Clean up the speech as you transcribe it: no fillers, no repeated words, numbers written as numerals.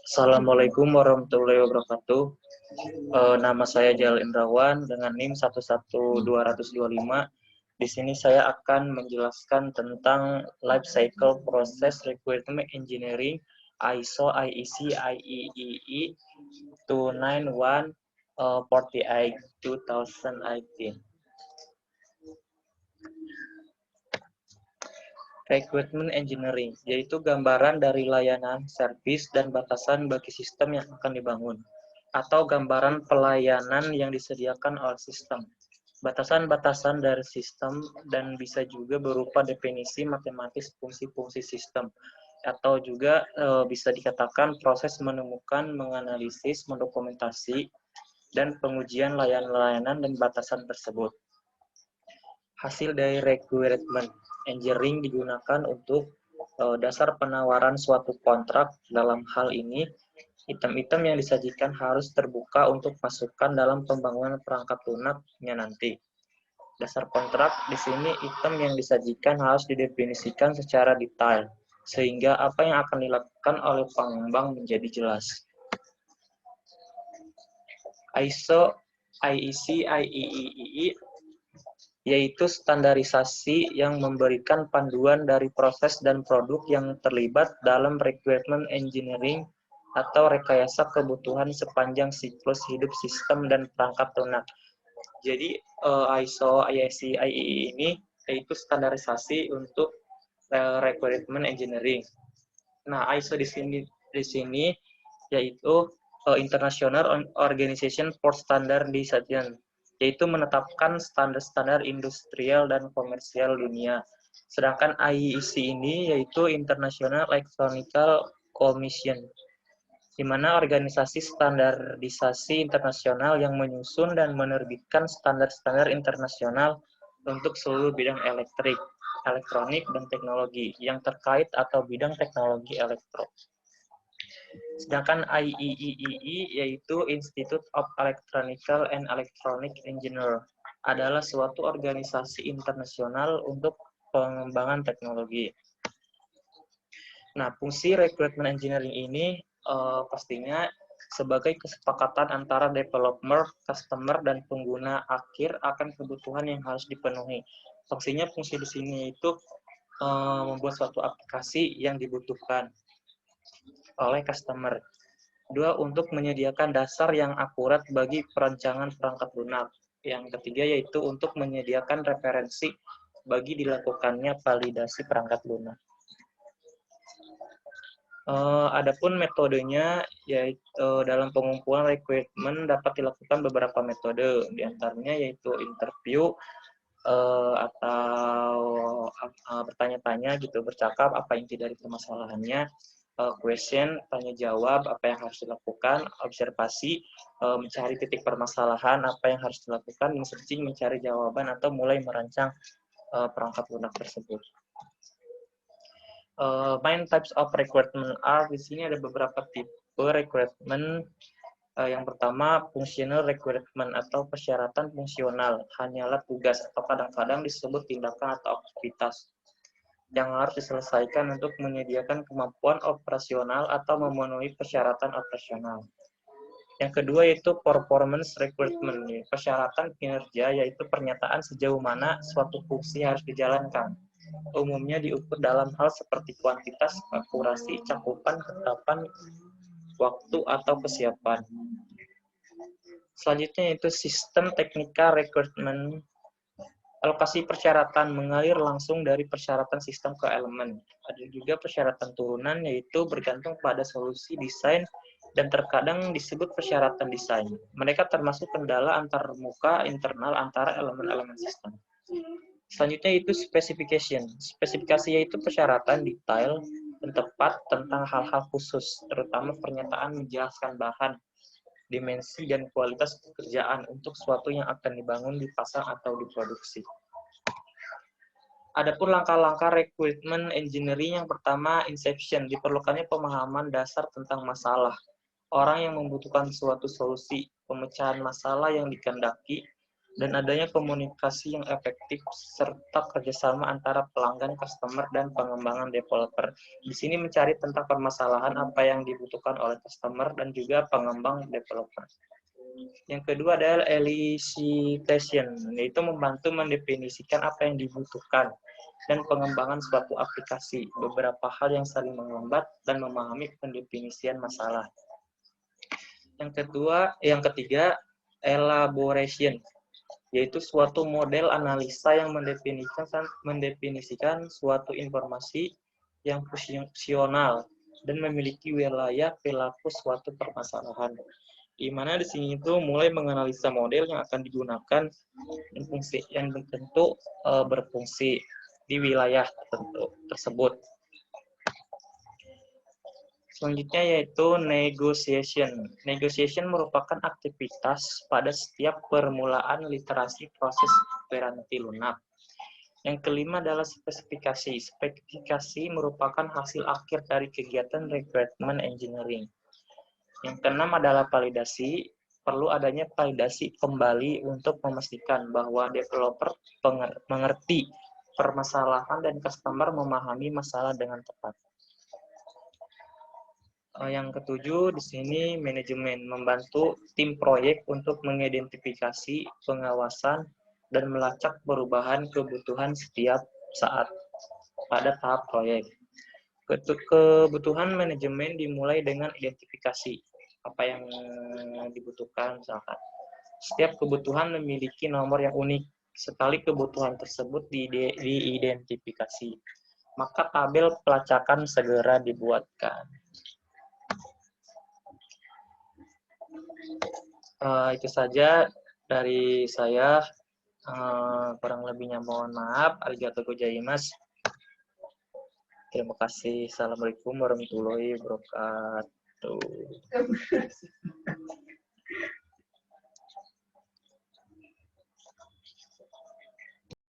Assalamualaikum warahmatullahi wabarakatuh. Nama saya Jal Indrawan dengan NIM 11225. Di sini saya akan menjelaskan tentang life cycle process requirement engineering ISO IEC IEEE 29148 2018. Requirement engineering, yaitu gambaran dari layanan, servis, dan batasan bagi sistem yang akan dibangun, atau gambaran pelayanan yang disediakan oleh sistem. Batasan-batasan dari sistem dan bisa juga berupa definisi matematis fungsi-fungsi sistem, atau juga bisa dikatakan proses menemukan, menganalisis, mendokumentasi, dan pengujian layanan-layanan dan batasan tersebut. Hasil dari requirement engineering digunakan untuk dasar penawaran suatu kontrak. Dalam hal ini, item-item yang disajikan harus terbuka untuk masukan dalam pembangunan perangkat lunaknya nanti. Dasar kontrak di sini item yang disajikan harus didefinisikan secara detail, sehingga apa yang akan dilakukan oleh pengembang menjadi jelas. ISO IEC IEEE yaitu standarisasi yang memberikan panduan dari proses dan produk yang terlibat dalam requirement engineering atau rekayasa kebutuhan sepanjang siklus hidup sistem dan perangkat lunak. Jadi ISO IEC IEEE ini yaitu standarisasi untuk requirement engineering. Nah, ISO di sini yaitu International Organization for Standardization, yaitu menetapkan standar-standar industrial dan komersial dunia. Sedangkan IEC ini yaitu International Electronical Commission, di mana organisasi standarisasi internasional yang menyusun dan menerbitkan standar-standar internasional untuk seluruh bidang elektrik, elektronik, dan teknologi yang terkait atau bidang teknologi elektro. Sedangkan IEEE yaitu Institute of Electronical and Electronic Engineer adalah suatu organisasi internasional untuk pengembangan teknologi. Nah, fungsi requirement engineering ini pastinya sebagai kesepakatan antara developer, customer, dan pengguna akhir akan kebutuhan yang harus dipenuhi. Fungsinya fungsi di sini itu membuat suatu aplikasi yang dibutuhkan oleh customer. Dua, untuk menyediakan dasar yang akurat bagi perancangan perangkat lunak. Yang ketiga yaitu untuk menyediakan referensi bagi dilakukannya validasi perangkat lunak. Adapun metodenya, yaitu dalam pengumpulan requirement dapat dilakukan beberapa metode, diantaranya yaitu interview atau bertanya-tanya gitu, bercakap apa inti dari permasalahannya, question, tanya jawab apa yang harus dilakukan, observasi, mencari titik permasalahan apa yang harus dilakukan, dan searching, mencari jawaban atau mulai merancang perangkat lunak tersebut. Main types of requirement are, di sini ada beberapa tipe requirement. Yang pertama, functional requirement atau persyaratan fungsional, hanyalah tugas atau kadang-kadang disebut tindakan atau aktivitas yang harus diselesaikan untuk menyediakan kemampuan operasional atau memenuhi persyaratan operasional. Yang kedua yaitu performance requirement, persyaratan kinerja, yaitu pernyataan sejauh mana suatu fungsi harus dijalankan. Umumnya diukur dalam hal seperti kuantitas, akurasi, cakupan, ketetapan, waktu, atau kesiapan. Selanjutnya yaitu sistem teknika requirement, alokasi persyaratan mengalir langsung dari persyaratan sistem ke elemen. Ada juga persyaratan turunan, yaitu bergantung pada solusi desain dan terkadang disebut persyaratan desain. Mereka termasuk kendala antarmuka internal antara elemen-elemen sistem. Selanjutnya itu specification. Spesifikasi yaitu persyaratan detail dan tepat tentang hal-hal khusus, terutama pernyataan menjelaskan bahan, dimensi, dan kualitas pekerjaan untuk suatu yang akan dibangun, dipasang, atau diproduksi. Adapun langkah-langkah requirement engineering, yang pertama, inception, diperlukannya pemahaman dasar tentang masalah. Orang yang membutuhkan suatu solusi, pemecahan masalah yang dikehendaki, dan adanya komunikasi yang efektif serta kerjasama antara pelanggan, customer, dan pengembangan developer. Di sini mencari tentang permasalahan apa yang dibutuhkan oleh customer dan juga pengembang developer. Yang kedua adalah elicitation, yaitu membantu mendefinisikan apa yang dibutuhkan dan pengembangan suatu aplikasi. Beberapa hal yang saling menghambat dan memahami pendefinisian masalah. Yang ketiga, elaboration, yaitu suatu model analisa yang mendefinisikan suatu informasi yang fungsional dan memiliki wilayah perilaku suatu permasalahan. Di mana di sini itu mulai menganalisa model yang akan digunakan yang tentu berfungsi di wilayah tertentu tersebut. Selanjutnya yaitu negotiation. Negotiation merupakan aktivitas pada setiap permulaan literasi proses operandi lunak. Yang kelima adalah spesifikasi. Spesifikasi merupakan hasil akhir dari kegiatan requirement engineering. Yang keenam adalah validasi. Perlu adanya validasi kembali untuk memastikan bahwa developer mengerti permasalahan dan customer memahami masalah dengan tepat. Yang ketujuh di sini manajemen, membantu tim proyek untuk mengidentifikasi, pengawasan, dan melacak perubahan kebutuhan setiap saat pada tahap proyek. Kebutuhan manajemen dimulai dengan identifikasi apa yang dibutuhkan misalkan. Setiap kebutuhan memiliki nomor yang unik. Sekali kebutuhan tersebut diidentifikasi, maka tabel pelacakan segera dibuatkan. Itu saja dari saya. Kurang lebihnya mohon maaf. Arigatou gozaimasu. Terima kasih. Assalamualaikum warahmatullahi wabarakatuh.